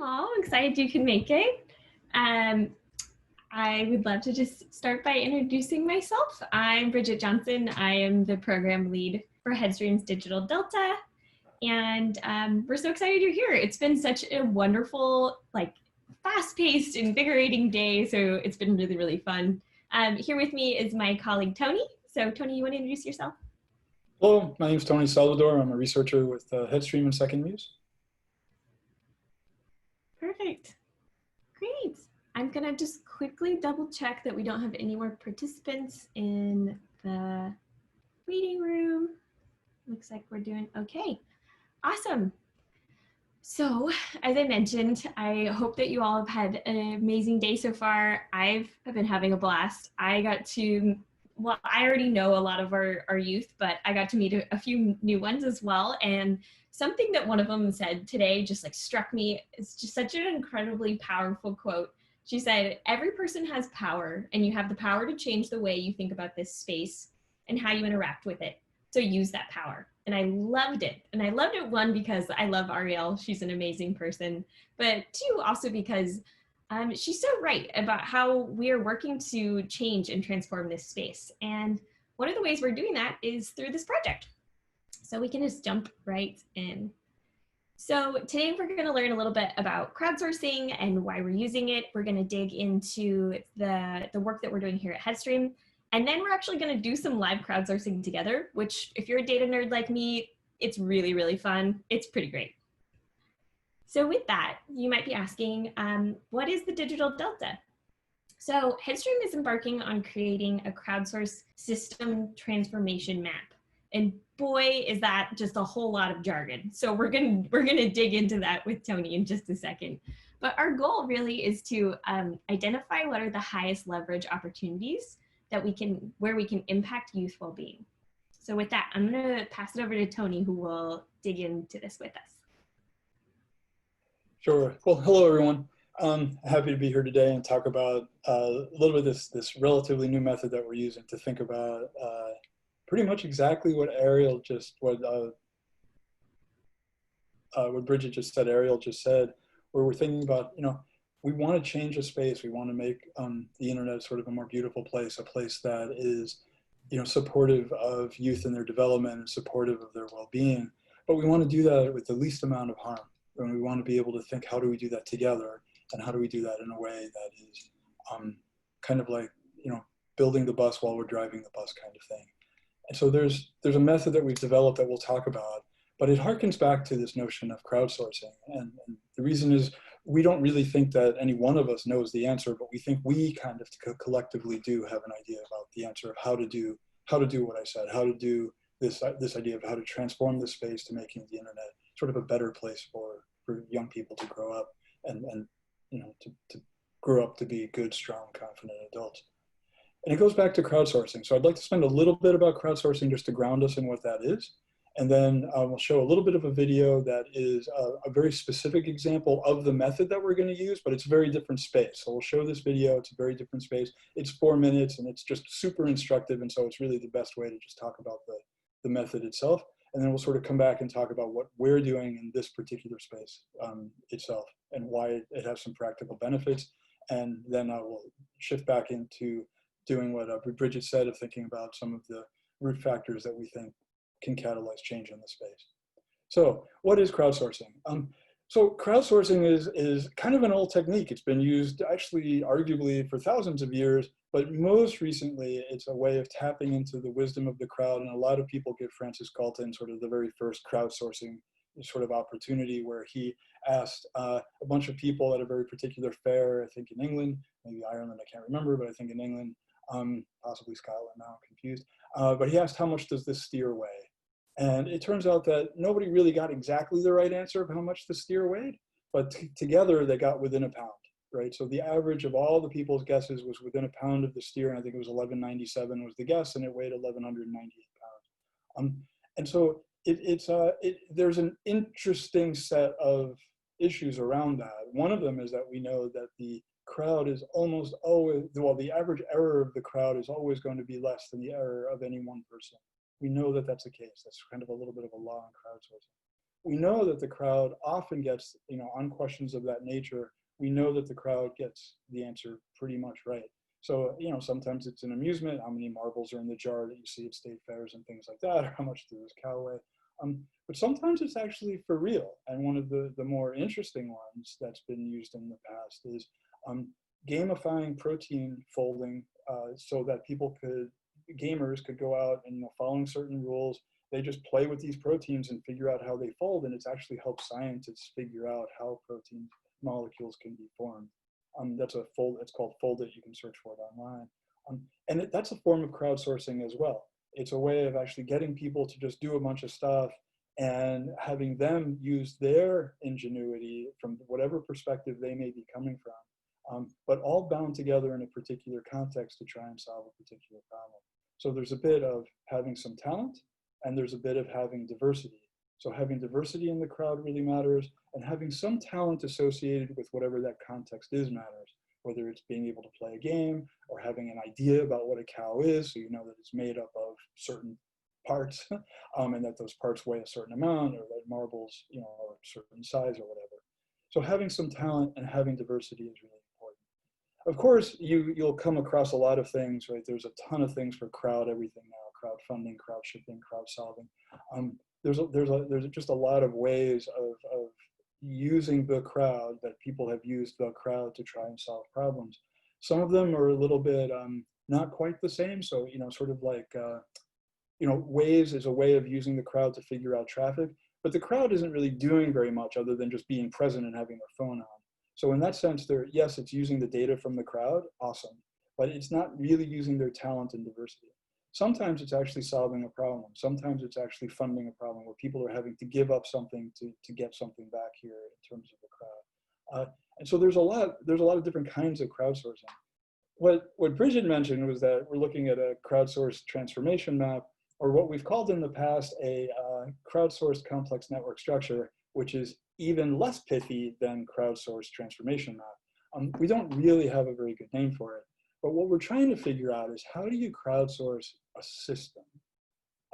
Oh, I'm excited you can make it. Um, I would love to just start by introducing myself. I'm Bridget Johnson. I am the program lead for Headstream's Digital Delta. And we're so excited you're here. It's been such a wonderful, fast-paced, invigorating day. So it's been really, really fun. Here with me is my colleague, Tony. So Tony, you want to introduce yourself? Hello, my name is Tony Salvador. I'm a researcher with Headstream and Second Muse. Perfect. Great. I'm going to just quickly double check that we don't have any more participants in the waiting room. Looks like we're doing okay. Awesome. So, as I mentioned, I hope that you all have had an amazing day so far. I've been having a blast. I already know a lot of our youth, but I got to meet a few new ones as well. And something that one of them said today just struck me. It's just such an incredibly powerful quote. She said, every person has power, and you have the power to change the way you think about this space and how you interact with it. So use that power. And I loved it. And I loved it, one, because I love Ariel. She's an amazing person. But two, also because she's so right about how we are working to change and transform this space. And one of the ways we're doing that is through this project. So we can just jump right in. So today we're going to learn a little bit about crowdsourcing and why we're using it. We're going to dig into the work that we're doing here at Headstream. And then we're actually going to do some live crowdsourcing together, which if you're a data nerd like me, it's really, really fun. It's pretty great. So with that, you might be asking, what is the Digital Delta? So Headstream is embarking on creating a crowdsourced system transformation map. And boy, is that just a whole lot of jargon. So we're gonna dig into that with Tony in just a second. But our goal really is to identify what are the highest leverage opportunities that where we can impact youth well-being. So with that, I'm gonna pass it over to Tony, who will dig into this with us. Sure. Well, hello everyone. Happy to be here today and talk about a little bit of this relatively new method that we're using to think about pretty much exactly what what Bridget just said, Ariel just said, where we're thinking about, we want to change a space. We want to make the internet sort of a more beautiful place, a place that is, supportive of youth and their development and supportive of their well-being. But we want to do that with the least amount of harm. And we want to be able to think, how do we do that together? And how do we do that in a way that is kind of like, building the bus while we're driving the bus kind of thing. And so there's a method that we've developed that we'll talk about, but it harkens back to this notion of crowdsourcing. And the reason is we don't really think that any one of us knows the answer, but we think we kind of collectively do have an idea about the answer of how to do what I said, how to do this idea of how to transform the space to making the internet sort of a better place for young people to grow up and to grow up to be good, strong, confident adults. And it goes back to crowdsourcing. So I'd like to spend a little bit about crowdsourcing just to ground us in what that is. And then we'll show a little bit of a video that is a very specific example of the method that we're going to use, but it's a very different space. So we'll show this video. It's a very different space. It's 4 minutes and it's just super instructive. And so it's really the best way to just talk about the method itself. And then we'll sort of come back and talk about what we're doing in this particular space itself and why it has some practical benefits. And then I will shift back into doing what Bridget said, of thinking about some of the root factors that we think can catalyze change in the space. So what is crowdsourcing? So crowdsourcing is kind of an old technique. It's been used actually arguably for thousands of years, but most recently it's a way of tapping into the wisdom of the crowd. And a lot of people give Francis Galton sort of the very first crowdsourcing sort of opportunity, where he asked a bunch of people at a very particular fair, I think in England, maybe Ireland, I can't remember, but I think in England, possibly Scotland, now I'm confused. But he asked, how much does this steer weigh? And it turns out that nobody really got exactly the right answer of how much the steer weighed, but together they got within a pound, right? So the average of all the people's guesses was within a pound of the steer, and I think it was 1197 was the guess, and it weighed 1198 pounds. And so there's an interesting set of issues around that. One of them is that we know that the crowd is almost always, well, the average error of the crowd is always going to be less than the error of any one person. We know that that's the case. That's kind of a little bit of a law in crowdsourcing. we know that the crowd often gets, on questions of that nature, we know that the crowd gets the answer pretty much right. So, sometimes it's an amusement, how many marbles are in the jar that you see at state fairs and things like that, or how much does this cow weigh? But sometimes it's actually for real. And one of the more interesting ones that's been used in the past is gamifying protein folding so that gamers could go out and, following certain rules, they just play with these proteins and figure out how they fold, and it's actually helped scientists figure out how protein molecules can be formed. It's called Fold It. You can search for it online. And that's a form of crowdsourcing as well. It's a way of actually getting people to just do a bunch of stuff and having them use their ingenuity from whatever perspective they may be coming from, but all bound together in a particular context to try and solve a particular problem. So there's a bit of having some talent, and there's a bit of having diversity. So having diversity in the crowd really matters, and having some talent associated with whatever that context is matters, whether it's being able to play a game or having an idea about what a cow is, so you know that it's made up of certain parts, and that those parts weigh a certain amount, or that marbles, are a certain size or whatever. So having some talent and having diversity is really important. Of course, you'll come across a lot of things, right? There's a ton of things for everything now, crowdfunding, crowd shipping, crowd solving. There's just a lot of ways of using the crowd, that people have used the crowd to try and solve problems. Some of them are a little bit not quite the same. So, sort of like, Waze is a way of using the crowd to figure out traffic, but the crowd isn't really doing very much other than just being present and having their phone on. So in that sense, yes, it's using the data from the crowd, awesome, but it's not really using their talent and diversity. Sometimes it's actually solving a problem. Sometimes it's actually funding a problem where people are having to give up something to get something back here in terms of the crowd. And so there's a lot of different kinds of crowdsourcing. What Bridget mentioned was that we're looking at a crowdsourced transformation map, or what we've called in the past a crowdsourced complex network structure, which is even less pithy than crowdsourced transformation map. We don't really have a very good name for it. But what we're trying to figure out is, how do you crowdsource a system,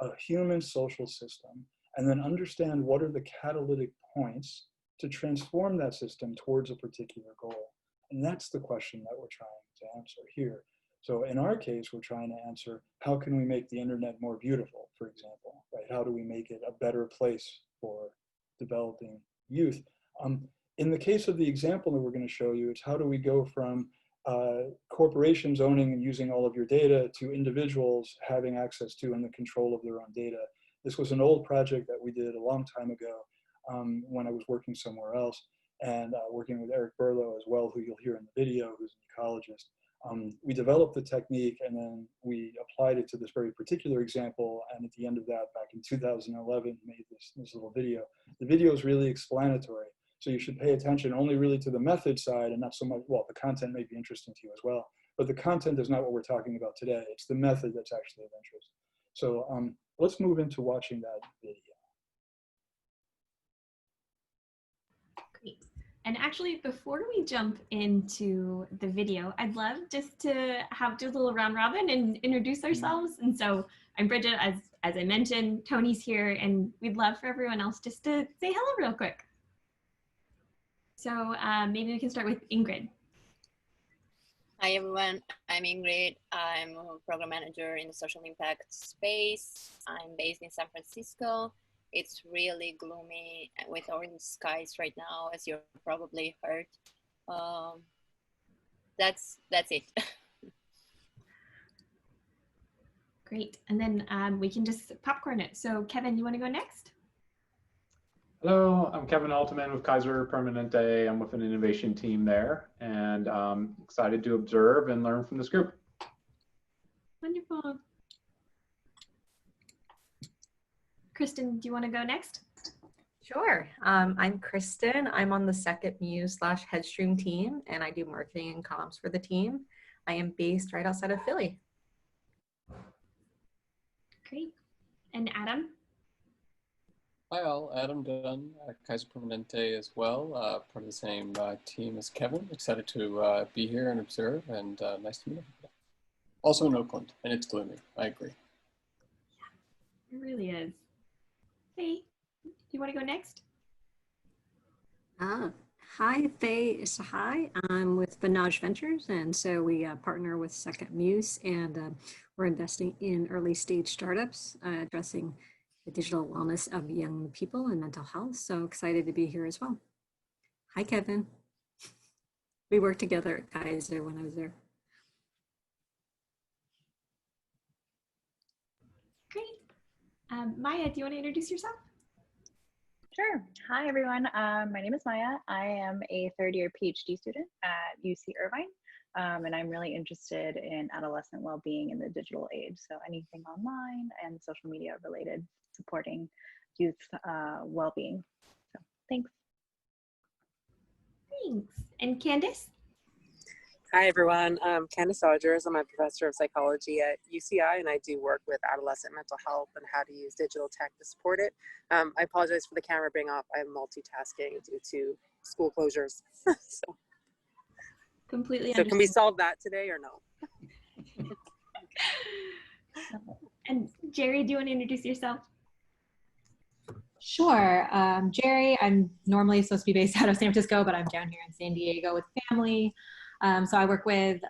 a human social system, and then understand what are the catalytic points to transform that system towards a particular goal? And that's the question that we're trying to answer here. So in our case, we're trying to answer, how can we make the internet more beautiful, for example, right? How do we make it a better place for developing youth? In the case of the example that we're going to show you, it's how do we go from corporations owning and using all of your data to individuals having access to and the control of their own data. This was an old project that we did a long time ago when I was working somewhere else, and working with Eric Burlow as well, who you'll hear in the video, who's an ecologist. We developed the technique, and then we applied it to this very particular example, and at the end of that, back in 2011, made this little video. The video is really explanatory. So you should pay attention only really to the method side, and not so much, well, the content may be interesting to you as well, but the content is not what we're talking about today. It's the method that's actually of interest. So let's move into watching that video. Great. And actually, before we jump into the video, I'd love just to do a little round robin and introduce ourselves. And so I'm Bridget, as I mentioned, Tony's here, and we'd love for everyone else just to say hello real quick. So maybe we can start with Ingrid. Hi everyone, I'm Ingrid. I'm a program manager in the social impact space. I'm based in San Francisco. It's really gloomy with orange skies right now, as you probably heard. That's it. Great, and then we can just popcorn it. So Kevin, you want to go next? Hello, I'm Kevin Altman with Kaiser Permanente. I'm with an innovation team there, and I'm excited to observe and learn from this group. Wonderful. Kristen, do you want to go next? Sure. I'm Kristen. I'm on the Second Muse/Headstream team, and I do marketing and comms for the team. I am based right outside of Philly. Great. And Adam? Hi all, Adam Dunn, Kaiser Permanente as well, part of the same team as Kevin. Excited to be here and observe, and nice to meet you. Also in Oakland, and it's gloomy, I agree. Yeah, it really is. Hey, do you want to go next? Hi, Faye Sahai. I'm with Vinaj Ventures, and so we partner with Second Muse, and we're investing in early stage startups addressing the digital wellness of young people and mental health. So excited to be here as well. Hi, Kevin. We worked together at Kaiser when I was there. Great. Maya, do you want to introduce yourself? Sure. Hi, everyone. My name is Maya. I am a third-year PhD student at UC Irvine, and I'm really interested in adolescent well-being in the digital age. So anything online and social media related, supporting youth well-being. So thanks. Thanks. And Candice? Hi, everyone. Candice Rogers. I'm a professor of psychology at UCI, and I do work with adolescent mental health and how to use digital tech to support it. I apologize for the camera being off. I'm multitasking due to school closures. Completely So can we solve that today or no? And Jerry, do you want to introduce yourself? Sure. Jerry, I'm normally supposed to be based out of San Francisco, but I'm down here in San Diego with family. So I work with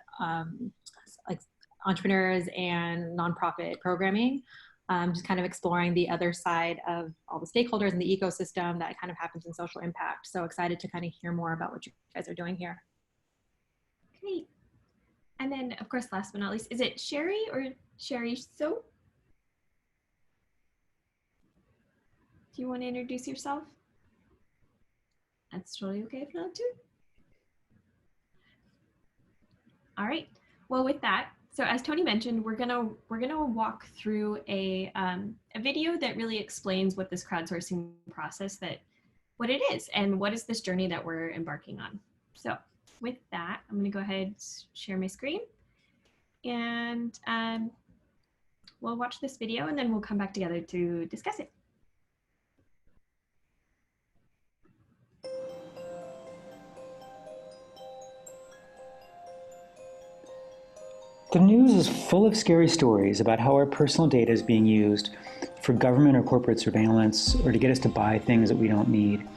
like entrepreneurs and nonprofit programming, just kind of exploring the other side of all the stakeholders in the ecosystem that kind of happens in social impact. So excited to kind of hear more about what you guys are doing here. Great. And then, of course, last but not least, is it Sherry or Sherry So? Do you want to introduce yourself? That's totally okay if not too. All right. Well, with that, so as Tony mentioned, we're gonna walk through a video that really explains what this crowdsourcing process what it is and what is this journey that we're embarking on. So with that, I'm gonna go ahead and share my screen, and we'll watch this video and then we'll come back together to discuss it. The news is full of scary stories about how our personal data is being used for government or corporate surveillance or to get us to buy things that we don't need.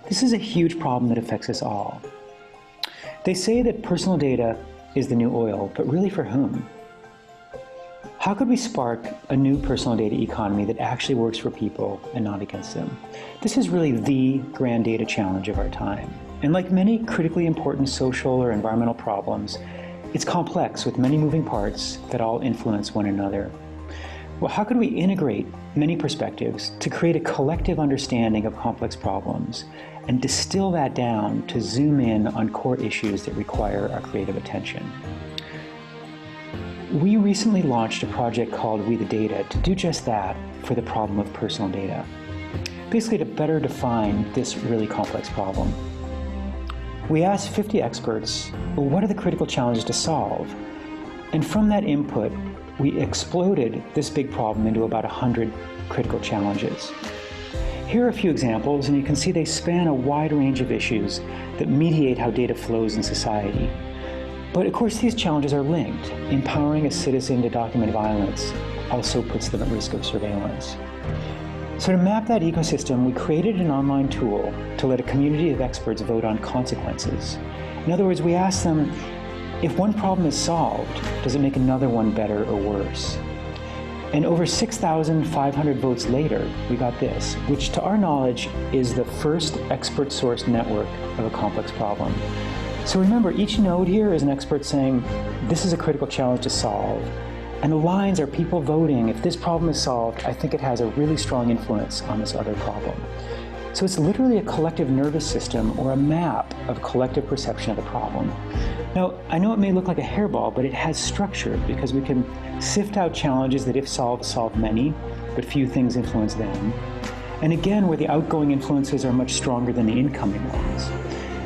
This is a huge problem that affects us all. They say that personal data is the new oil, but really for whom? How could we spark a new personal data economy that actually works for people and not against them? This is really the grand data challenge of our time. And like many critically important social or environmental problems, it's complex with many moving parts that all influence one another. Well, how could we integrate many perspectives to create a collective understanding of complex problems and distill that down to zoom in on core issues that require our creative attention? We recently launched a project called We the Data to do just that for the problem of personal data. Basically to better define this really complex problem. We asked 50 experts, well, what are the critical challenges to solve? And from that input, we exploded this big problem into about 100 critical challenges. Here are a few examples, and you can see they span a wide range of issues that mediate how data flows in society. But of course, these challenges are linked. Empowering a citizen to document violence also puts them at risk of surveillance. So to map that ecosystem, we created an online tool to let a community of experts vote on consequences. In other words, we asked them, if one problem is solved, does it make another one better or worse? And over 6,500 votes later, we got this, which to our knowledge is the first expert-sourced network of a complex problem. So remember, each node here is an expert saying, this is a critical challenge to solve. And the lines are people voting, if this problem is solved, I think it has a really strong influence on this other problem. So it's literally a collective nervous system or a map of collective perception of the problem. Now, I know it may look like a hairball, but it has structure because we can sift out challenges that if solved, solve many, but few things influence them. And again, where the outgoing influences are much stronger than the incoming ones.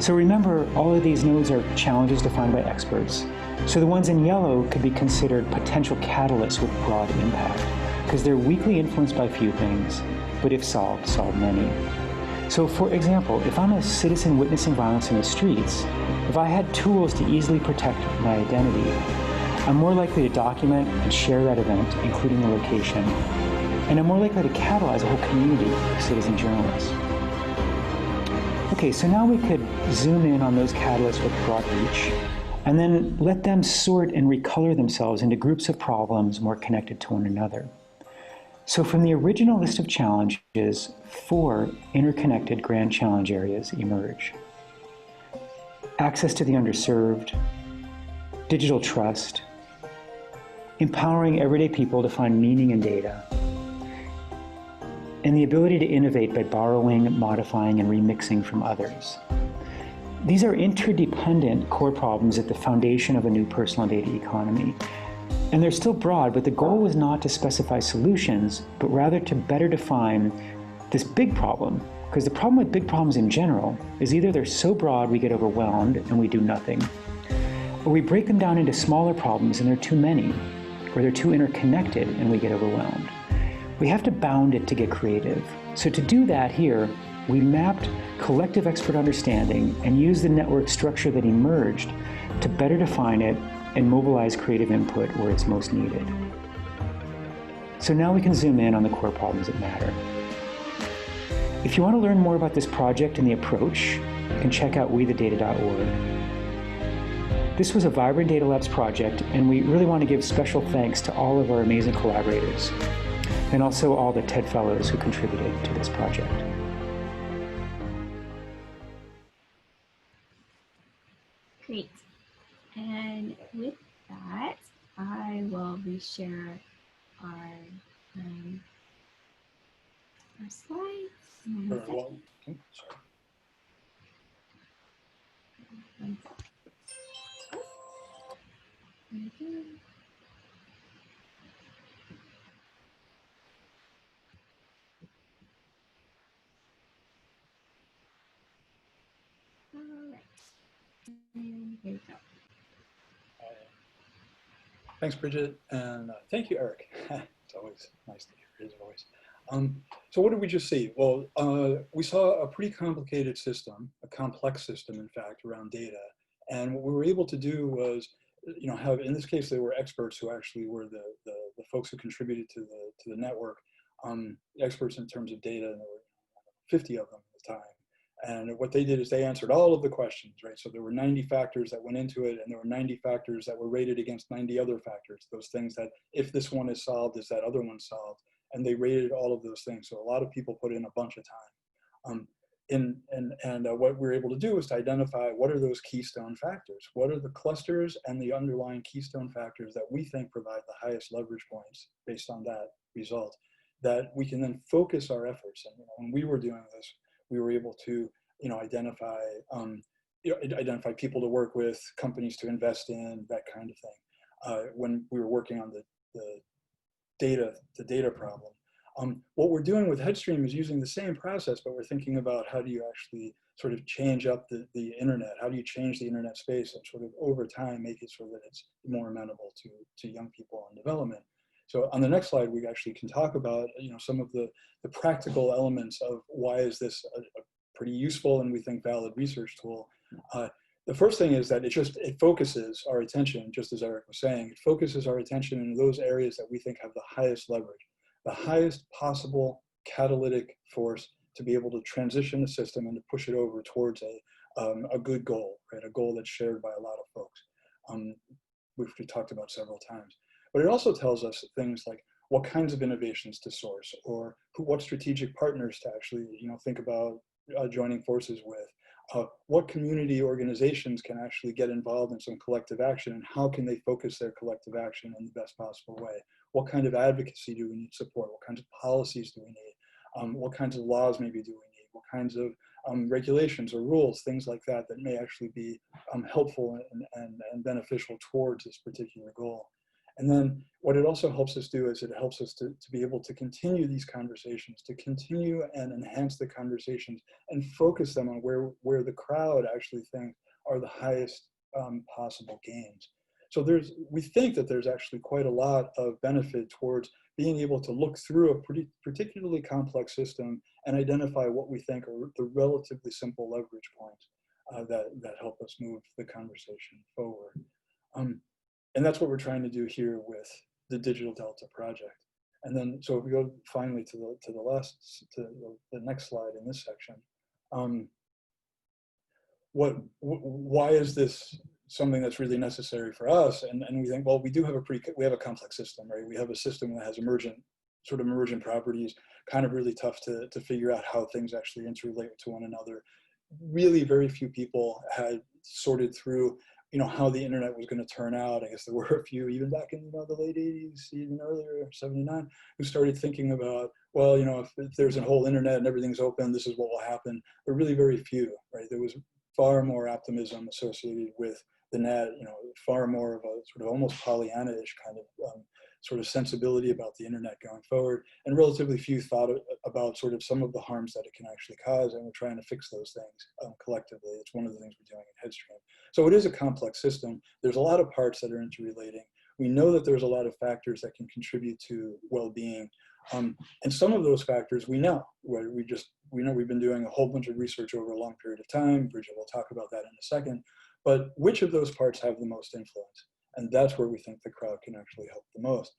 So remember, all of these nodes are challenges defined by experts. So the ones in yellow could be considered potential catalysts with broad impact, because they're weakly influenced by few things, but if solved, solve many. So for example, if I'm a citizen witnessing violence in the streets, if I had tools to easily protect my identity, I'm more likely to document and share that event, including the location. and are more likely to catalyze a whole community of citizen journalists. Okay, so now we could zoom in on those catalysts with broad reach, and then let them sort and recolor themselves into groups of problems more connected to one another. So from the original list of challenges, 4 interconnected grand challenge areas emerge. Access to the underserved, digital trust, empowering everyday people to find meaning in data, and the ability to innovate by borrowing, modifying, and remixing from others. These are interdependent core problems at the foundation of a new personal data economy. And they're still broad, but the goal was not to specify solutions, but rather to better define this big problem. Because the problem with big problems in general is either they're so broad we get overwhelmed and we do nothing, or we break them down into smaller problems and they're too many, or they're too interconnected and we get overwhelmed. We have to bound it to get creative. So to do that here, we mapped collective expert understanding and used the network structure that emerged to better define it and mobilize creative input where it's most needed. So now we can zoom in on the core problems that matter. If you want to learn more about this project and the approach, you can check out wethedata.org. This was a Vibrant Data Labs project, and we really want to give special thanks to all of our amazing collaborators, and also all the TED Fellows who contributed to this project. Great. And with that, I will reshare our slides. Sorry. All right. And here we go. Thanks, Bridget, and thank you, Eric. It's always nice to hear his voice. So what did we just see? Well, we saw a pretty complicated system, a complex system, in fact, around data. And what we were able to do was, have, in this case, they were experts who actually were the folks who contributed to the network, experts in terms of data, and there were 50 of them at the time. And what they did is they answered all of the questions, right? So there were 90 factors that went into it, and there were 90 factors that were rated against 90 other factors. Those things that, if this one is solved, is that other one solved? And they rated all of those things. So a lot of people put in a bunch of time. What we were able to do is to identify what are those keystone factors? What are the clusters and the underlying keystone factors that we think provide the highest leverage points based on that result, that we can then focus our efforts. And when we were doing this, we were able to, identify people to work with, companies to invest in, that kind of thing. When we were working on the data problem, what we're doing with Headstream is using the same process, but we're thinking about how do you actually sort of change up the internet? How do you change the internet space and sort of over time make it so that it's more amenable to young people in development? So on the next slide, we actually can talk about some of the practical elements of why is this a pretty useful and we think valid research tool. The first thing is that it focuses our attention, just as Eric was saying, it focuses our attention in those areas that we think have the highest leverage, the highest possible catalytic force to be able to transition the system and to push it over towards a good goal, right? A goal that's shared by a lot of folks, which we talked about several times. But it also tells us things like what kinds of innovations to source, or what strategic partners to actually think about joining forces with. What community organizations can actually get involved in some collective action, and how can they focus their collective action in the best possible way? What kind of advocacy do we need support? What kinds of policies do we need? What kinds of laws maybe do we need? What kinds of regulations or rules, things like that, that may actually be helpful and beneficial towards this particular goal. And then what it also helps us do is it helps us to be able to continue these conversations, to continue and enhance the conversations and focus them on where the crowd actually thinks are the highest possible gains. So we think that there's actually quite a lot of benefit towards being able to look through a particularly complex system and identify what we think are the relatively simple leverage points that help us move the conversation forward. And that's what we're trying to do here with the Digital Delta project. And then, so if we go finally to the next slide in this section, why is this something that's really necessary for us? And we think, well, we have a complex system, right? We have a system that has emergent properties, kind of really tough to figure out how things actually interrelate to one another. Really very few people had sorted through, how the internet was going to turn out. I guess there were a few, even back in the late 80s, even earlier, 79, who started thinking about, well, if there's a whole internet and everything's open, this is what will happen. But really very few, right? There was far more optimism associated with the net, far more of a sort of almost Pollyanna-ish kind of sort of sensibility about the internet going forward, and relatively few thought about sort of some of the harms that it can actually cause, and we're trying to fix those things collectively. It's one of the things we're doing at Headstream. So it is a complex system. There's a lot of parts that are interrelating. We know that there's a lot of factors that can contribute to well-being, and some of those factors we know. We know we've been doing a whole bunch of research over a long period of time. Bridget will talk about that in a second. But which of those parts have the most influence? And that's where we think the crowd can actually help the most.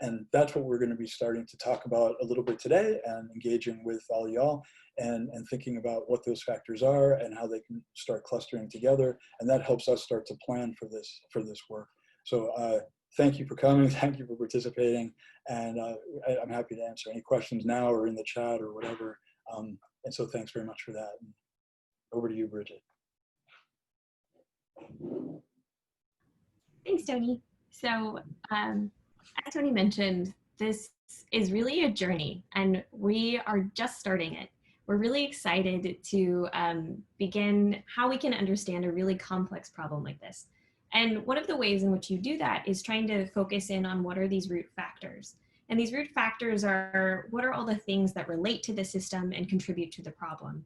And that's what we're going to be starting to talk about a little bit today, and engaging with all y'all and thinking about what those factors are and how they can start clustering together. And that helps us start to plan for this work. So thank you for coming. Thank you for participating. And I'm happy to answer any questions now or in the chat or whatever. And so thanks very much for that. And over to you, Bridget. Thanks, Tony. So as Tony mentioned, this is really a journey, and we are just starting it. We're really excited to begin how we can understand a really complex problem like this. And one of the ways in which you do that is trying to focus in on what are these root factors. And these root factors are, what are all the things that relate to the system and contribute to the problem?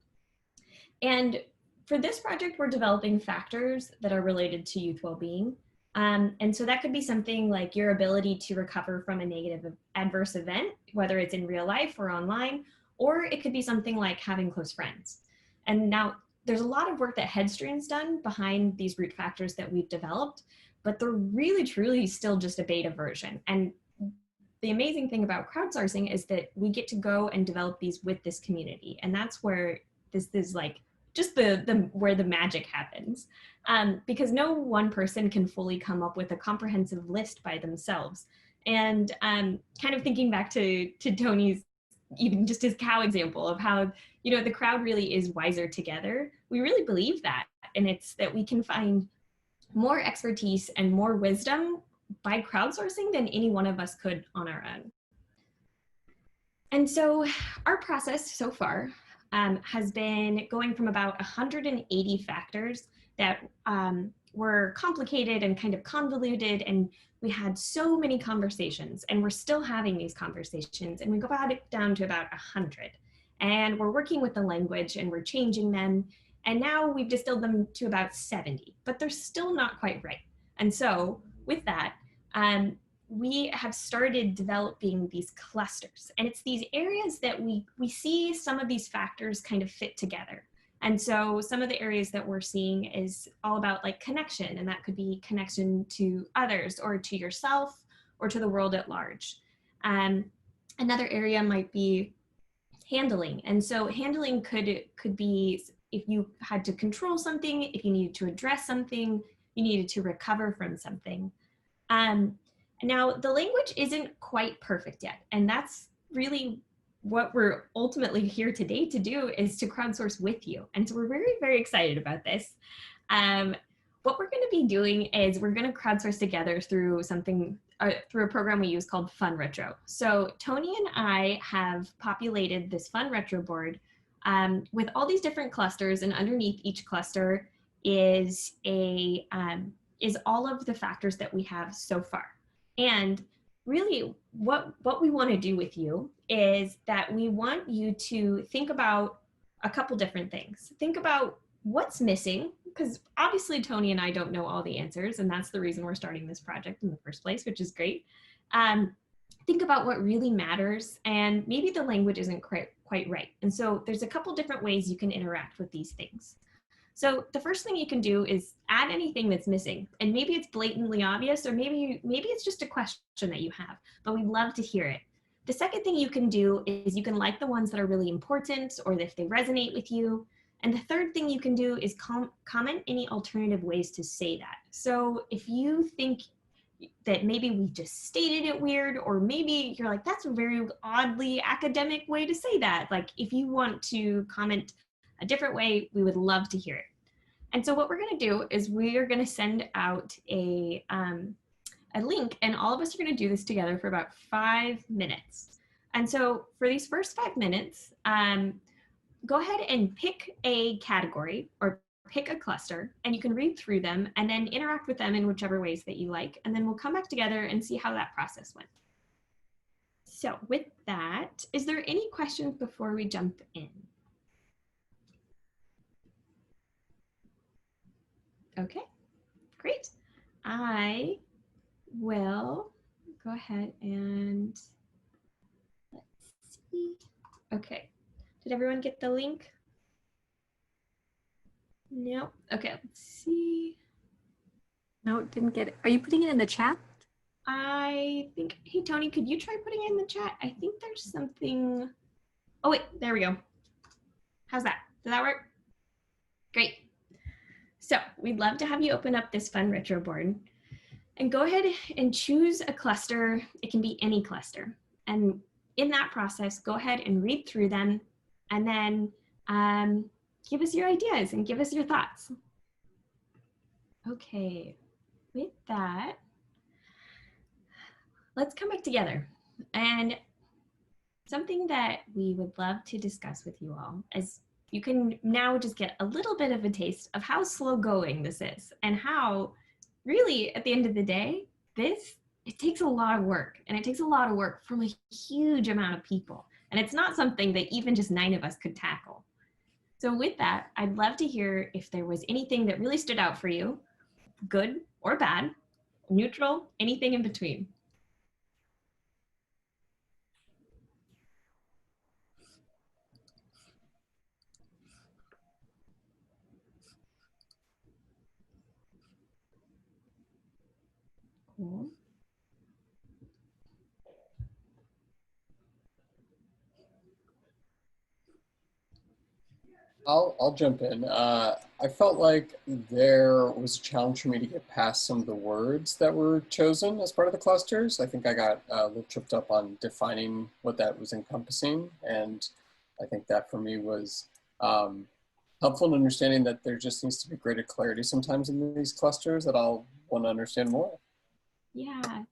And for this project, we're developing factors that are related to youth well-being. And so that could be something like your ability to recover from a negative adverse event, whether it's in real life or online, or it could be something like having close friends. And now there's a lot of work that Headstream's done behind these root factors that we've developed, but they're really, truly still just a beta version. And the amazing thing about crowdsourcing is that we get to go and develop these with this community. And that's where this is like just where the magic happens, because no one person can fully come up with a comprehensive list by themselves. And kind of thinking back to Tony's, even just his cow example of how, the crowd really is wiser together. We really believe that. And it's that we can find more expertise and more wisdom by crowdsourcing than any one of us could on our own. And so our process so far has been going from about 180 factors that were complicated and kind of convoluted, and we had so many conversations, and we're still having these conversations, and we go about it down to about 100. And we're working with the language and we're changing them, and now we've distilled them to about 70, but they're still not quite right. And so with that, we have started developing these clusters, and it's these areas that we see some of these factors kind of fit together. And so some of the areas that we're seeing is all about like connection, and that could be connection to others or to yourself or to the world at large. Another area might be handling. And so handling could be if you had to control something, if you needed to address something, you needed to recover from something. Now, the language isn't quite perfect yet, and that's really what we're ultimately here today to do, is to crowdsource with you. And so we're very, very excited about this. What we're going to be doing is we're going to crowdsource together through through a program we use called FunRetro. So Tony and I have populated this FunRetro board with all these different clusters, and underneath each cluster is all of the factors that we have so far. And really what we want to do with you is that we want you to think about a couple different things. Think about what's missing, because obviously Tony and I don't know all the answers, and that's the reason we're starting this project in the first place, which is great. Think about what really matters, and maybe the language isn't quite right. And so there's a couple different ways you can interact with these things. So the first thing you can do is add anything that's missing, and maybe it's blatantly obvious, or maybe it's just a question that you have, but we'd love to hear it. The second thing you can do is you can like the ones that are really important or if they resonate with you. And the third thing you can do is comment any alternative ways to say that. So if you think that maybe we just stated it weird, or maybe you're like, that's a very oddly academic way to say that. Like, if you want to comment a different way, we would love to hear it. And so what we're gonna do is we are gonna send out a link, and all of us are gonna do this together for about 5 minutes. And so for these first 5 minutes, go ahead and pick a category or pick a cluster, and you can read through them and then interact with them in whichever ways that you like. And then we'll come back together and see how that process went. So with that, is there any questions before we jump in? Okay, great. I will go ahead and let's see. Okay, did everyone get the link? No. Okay, let's see. No, didn't get it. Are you putting it in the chat? I think, hey, Tony, could you try putting it in the chat? I think there's something. Oh, wait, there we go. How's that? Does that work? Great. So we'd love to have you open up this FunRetro board and go ahead and choose a cluster. It can be any cluster. And in that process, go ahead and read through them and then give us your ideas and give us your thoughts. Okay, with that, let's come back together. And something that we would love to discuss with you all is you can now just get a little bit of a taste of how slow going this is and how really at the end of the day, it takes a lot of work, and it takes a lot of work from a huge amount of people. And it's not something that even just 9 of us could tackle. So with that, I'd love to hear if there was anything that really stood out for you, good or bad, neutral, anything in between. Cool. I'll jump in. I felt like there was a challenge for me to get past some of the words that were chosen as part of the clusters. I think I got a little tripped up on defining what that was encompassing. And I think that for me was helpful in understanding that there just needs to be greater clarity sometimes in these clusters that I'll want to understand more. Yeah,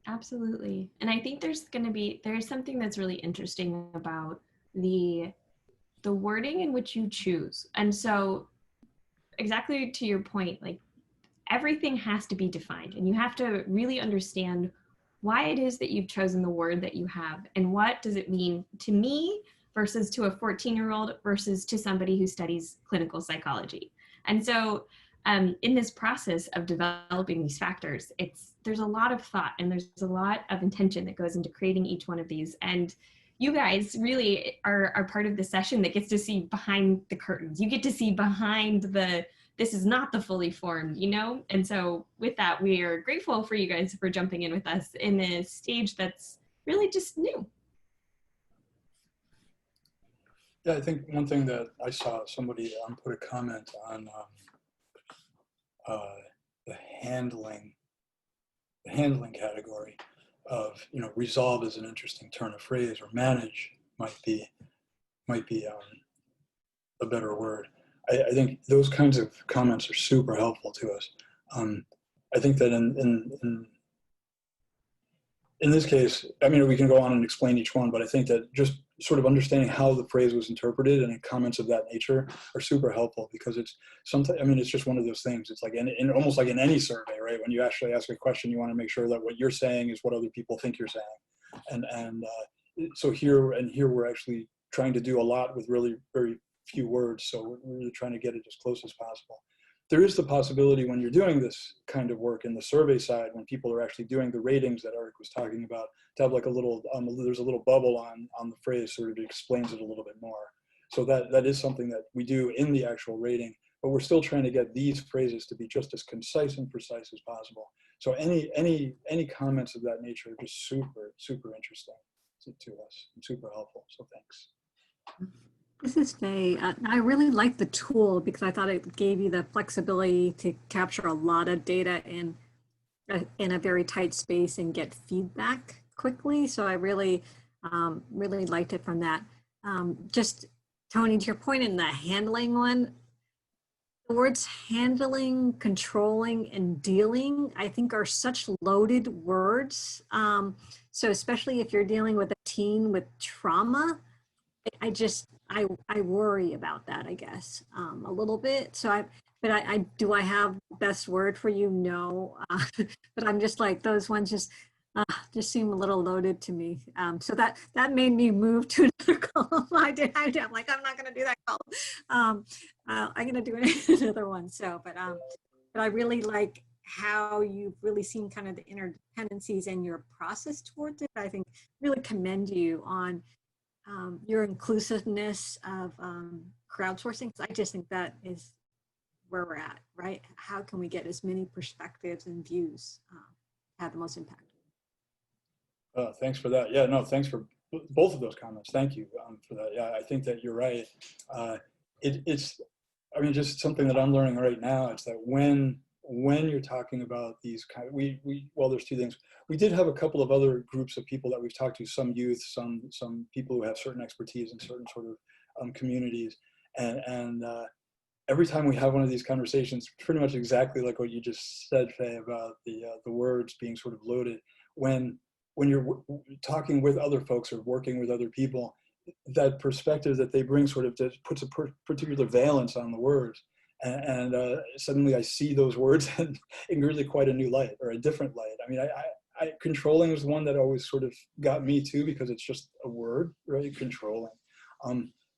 absolutely. And I think there's something that's really interesting about the wording in which you choose. And so exactly to your point, like everything has to be defined, and you have to really understand why it is that you've chosen the word that you have, and what does it mean to me versus to a 14-year-old versus to somebody who studies clinical psychology. And so in this process of developing these factors, there's a lot of thought and there's a lot of intention that goes into creating each one of these. And you guys really are part of the session that gets to see behind the curtains. You get to see behind this is not the fully formed, you know? And so with that, we are grateful for you guys for jumping in with us in a stage that's really just new. Yeah, I think one thing that I saw somebody put a comment on the handling category of, you know, resolve is an interesting turn of phrase, or manage might be a better word. I think those kinds of comments are super helpful to us. I think that in this case, I mean, we can go on and explain each one, but I think that just sort of understanding how the phrase was interpreted and comments of that nature are super helpful, because it's something, I mean, it's just one of those things. It's like almost like in any survey, right? When you actually ask a question, you want to make sure that what you're saying is what other people think you're saying. So here we're actually trying to do a lot with really very few words. So we're really trying to get it as close as possible. There is the possibility when you're doing this kind of work in the survey side, when people are actually doing the ratings that Eric was talking about, to have like a little, there's a little bubble on the phrase, sort of explains it a little bit more. So that is something that we do in the actual rating, but we're still trying to get these phrases to be just as concise and precise as possible. So any comments of that nature are just super interesting to us and super helpful. So thanks. This is Faye. I really liked the tool because I thought it gave you the flexibility to capture a lot of data in a very tight space and get feedback quickly. So I really liked it from that. Just Tony, to your point in the handling one, the words handling, controlling, and dealing, I think are such loaded words. So especially if you're dealing with a teen with trauma, I worry about that, I guess, a little bit. So do I have the best word for you? No, but I'm just like, those ones just seem a little loaded to me. So that made me move to another column. I'm like, I'm not going to do that column. I'm going to do another one. So, but I really like how you've really seen kind of the interdependencies and your process towards it. I think really commend you on your inclusiveness of crowdsourcing. I just think that is where we're at, right? How can we get as many perspectives and views have the most impact? Thanks for that. Yeah, no, thanks for both of those comments. Thank you for that. Yeah, I think that you're right. It's, I mean, just something that I'm learning right now. It's that when you're talking about these kind of, well, there's two things. We did have a couple of other groups of people that we've talked to, some youth, some people who have certain expertise in certain sort of communities. And every time we have one of these conversations, pretty much exactly like what you just said, Faye, about the words being sort of loaded. When you're talking with other folks or working with other people, that perspective that they bring sort of just puts a particular valence on the words. And suddenly I see those words in really quite a new light or a different light. I mean, controlling is one that always sort of got me too, because it's just a word, right? Controlling.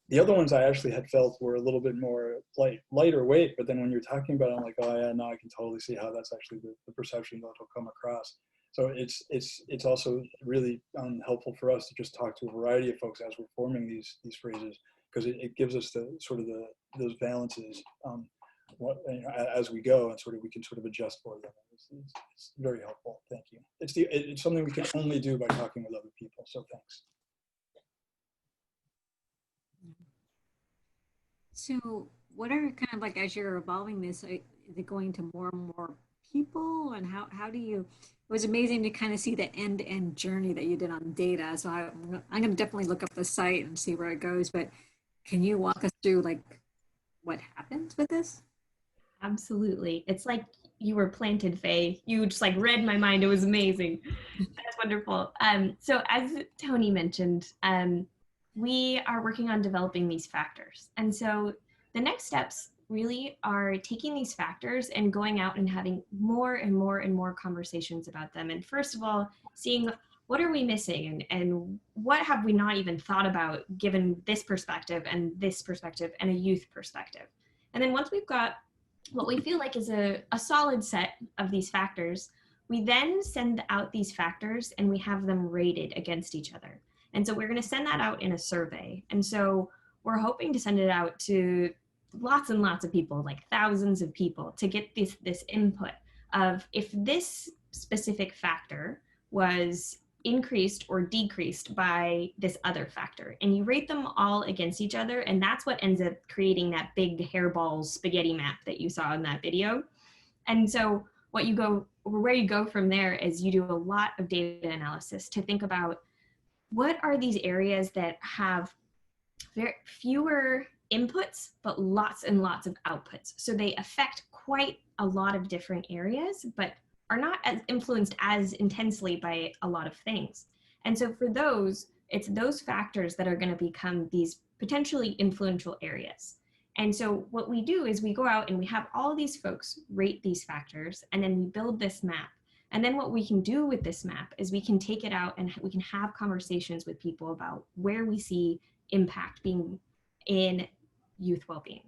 The other ones I actually had felt were a little bit more lighter weight, but then when you're talking about it, I'm like, oh yeah, no, I can totally see how that's actually the perception that will come across. So it's also really helpful for us to just talk to a variety of folks as we're forming these phrases, because it gives us the sort of those balances as we go, and sort of we can sort of adjust for them. It's very helpful. Thank you. It's something we can only do by talking with other people. So thanks. So what are kind of like, as you're evolving this, is it going to more and more people, and how do you, it was amazing to kind of see the end-to-end journey that you did on data. So I'm going to definitely look up the site and see where it goes, but can you walk us through like what happens with this? Absolutely. It's like you were planted, Faye. You just like read my mind. It was amazing. That's wonderful. So as Tony mentioned, we are working on developing these factors. And so the next steps really are taking these factors and going out and having more and more and more conversations about them. And first of all, seeing what are we missing and what have we not even thought about given this perspective and a youth perspective. And then once we've got what we feel like is a solid set of these factors, we then send out these factors and we have them rated against each other. And so we're going to send that out in a survey. And so we're hoping to send it out to lots and lots of people, like thousands of people, to get this input of if this specific factor was increased or decreased by this other factor. And you rate them all against each other, and that's what ends up creating that big hairball spaghetti map that you saw in that video. And so where you go from there is you do a lot of data analysis to think about what are these areas that have fewer inputs, but lots and lots of outputs. So they affect quite a lot of different areas, but are not as influenced as intensely by a lot of things. And so for those, it's those factors that are going to become these potentially influential areas. And so what we do is we go out and we have all of these folks rate these factors, and then we build this map. And then what we can do with this map is we can take it out and we can have conversations with people about where we see impact being in youth well-being.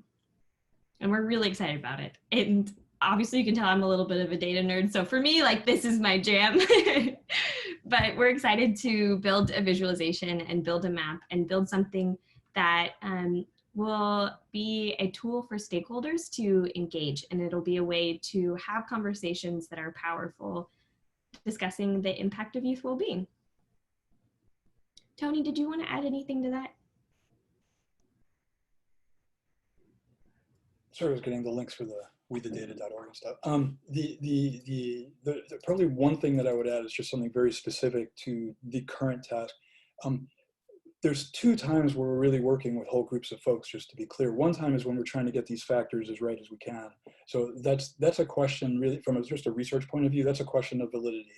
And we're really excited about it. And obviously you can tell I'm a little bit of a data nerd. So for me, like, this is my jam. But we're excited to build a visualization and build a map and build something that will be a tool for stakeholders to engage, and it'll be a way to have conversations that are powerful, discussing the impact of youth well-being. Tony, did you want to add anything to that? Sorry, I was getting the links for the wethedata.org and stuff. Probably one thing that I would add is just something very specific to the current task. There's two times where we're really working with whole groups of folks, just to be clear. One time is when we're trying to get these factors as right as we can. So that's a question really from just a research point of view, that's a question of validity.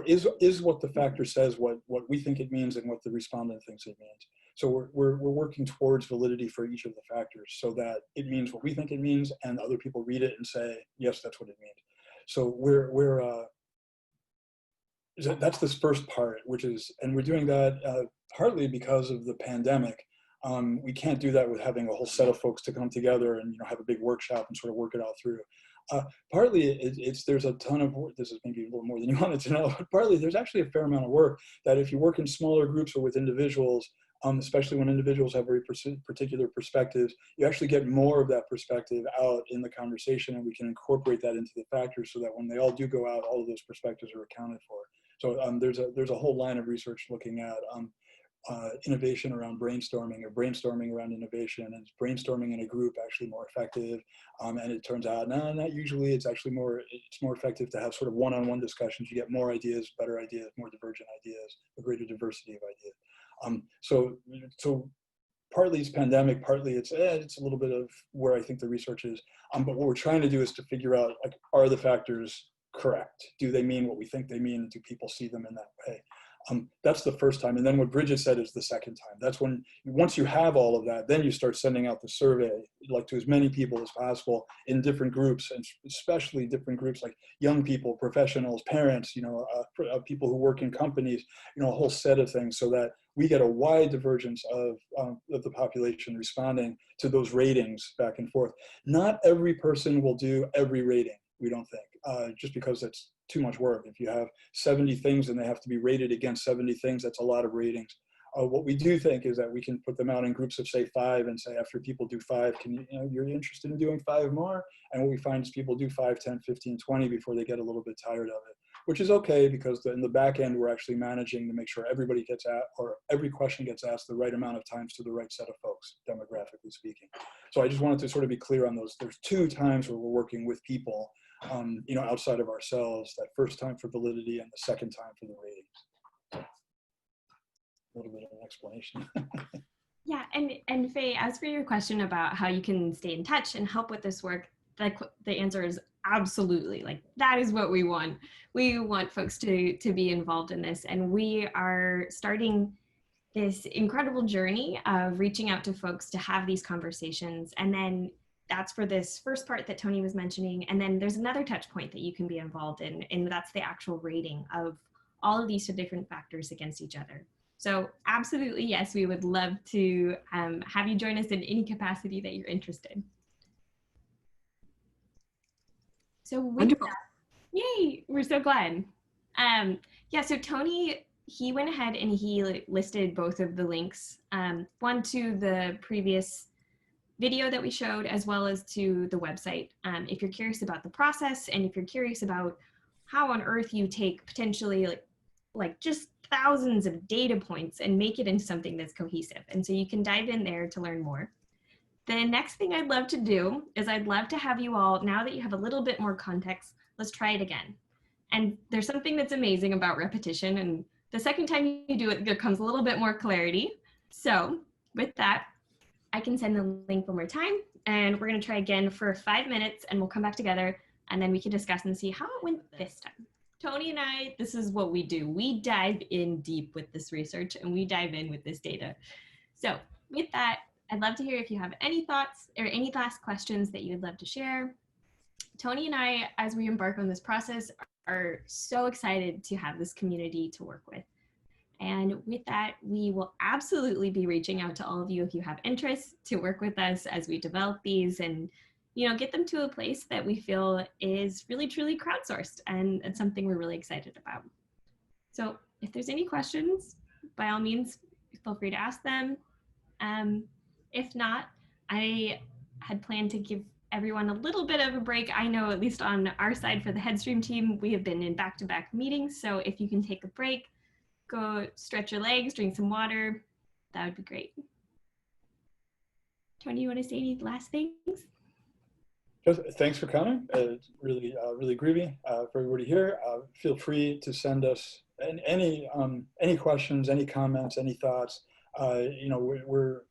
Is what the factor says what we think it means and what the respondent thinks it means. So we're working towards validity for each of the factors so that it means what we think it means and other people read it and say, yes, that's what it means. So that's this first part, which is, and we're doing that partly because of the pandemic. We can't do that with having a whole set of folks to come together and have a big workshop and sort of work it all through. Partly there's a ton of work. This is maybe a little more than you wanted to know, but partly there's actually a fair amount of work that if you work in smaller groups or with individuals, especially when individuals have very particular perspectives, you actually get more of that perspective out in the conversation, and we can incorporate that into the factors so that when they all do go out, all of those perspectives are accounted for. So there's a whole line of research looking at innovation around brainstorming, or brainstorming around innovation, and is brainstorming in a group actually more effective? And it turns out, no, not usually. It's actually more effective to have sort of one-on-one discussions. You get more ideas, better ideas, more divergent ideas, a greater diversity of ideas. So partly it's pandemic, partly it's a little bit of where I think the research is. But what we're trying to do is to figure out, like, are the factors correct? Do they mean what we think they mean? Do people see them in that way? That's the first time. And then what Bridget said is the second time. That's when, once you have all of that, then you start sending out the survey, like, to as many people as possible in different groups, and especially different groups like young people, professionals, parents, people who work in companies, a whole set of things, so that we get a wide divergence of the population responding to those ratings back and forth. Not every person will do every rating, we don't think, just because that's too much work. If you have 70 things and they have to be rated against 70 things, that's a lot of ratings. What we do think is that we can put them out in groups of, say, 5, and say, after people do 5, you're interested in doing 5 more? And what we find is people do 5, 10, 15, 20 before they get a little bit tired of it, which is okay, because in the back end, we're actually managing to make sure everybody gets or every question gets asked the right amount of times to the right set of folks, demographically speaking. So I just wanted to sort of be clear on those. There's 2 times where we're working with people, outside of ourselves, that first time for validity and the second time for the ratings. So, a little bit of an explanation. Yeah, and Faye, as for your question about how you can stay in touch and help with this work, the answer is absolutely. Like, that is what we want. We want folks to be involved in this, and we are starting this incredible journey of reaching out to folks to have these conversations. And then that's for this first part that Tony was mentioning. And then there's another touch point that you can be involved in, and that's the actual rating of all of these different factors against each other. So absolutely, yes, we would love to have you join us in any capacity that you're interested. So with that, yay, we're so glad. Yeah, so Tony, he went ahead and he listed both of the links, one to the previous video that we showed, as well as to the website. If you're curious about the process, and if you're curious about how on earth you take potentially like just thousands of data points and make it into something that's cohesive. And so you can dive in there to learn more. The next thing I'd love to do is I'd love to have you all, now that you have a little bit more context, let's try it again. And there's something that's amazing about repetition, and the second time you do it, there comes a little bit more clarity. So with that, I can send the link one more time, and we're gonna try again for 5 minutes, and we'll come back together, and then we can discuss and see how it went this time. Tony and I, this is what we do. We dive in deep with this research, and we dive in with this data. So with that, I'd love to hear if you have any thoughts or any last questions that you would love to share. Tony and I, as we embark on this process, are so excited to have this community to work with. And with that, we will absolutely be reaching out to all of you if you have interest to work with us as we develop these and get them to a place that we feel is really truly crowdsourced, and it's something we're really excited about. So if there's any questions, by all means, feel free to ask them. If not, I had planned to give everyone a little bit of a break. I know at least on our side for the Headstream team, we have been in back-to-back meetings. So if you can take a break, go stretch your legs, drink some water, that would be great. Tony, you want to say any last things? Just thanks for coming. It's really, really groovy for everybody here. Feel free to send us any questions, any comments, any thoughts. You know, we're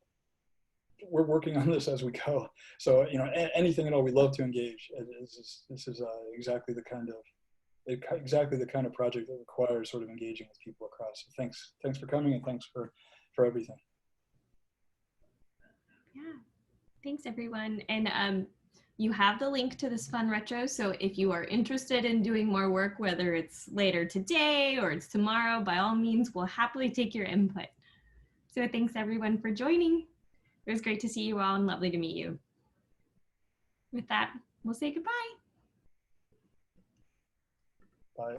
working on this as we go. So, you know, anything at all, we love to engage. This is exactly the kind of project that requires sort of engaging with people across. So thanks for coming, and thanks for everything. Yeah, thanks everyone. And you have the link to this FunRetro. So if you are interested in doing more work, whether it's later today or it's tomorrow, by all means, we'll happily take your input. So thanks everyone for joining. It was great to see you all and lovely to meet you. With that, we'll say goodbye. Bye.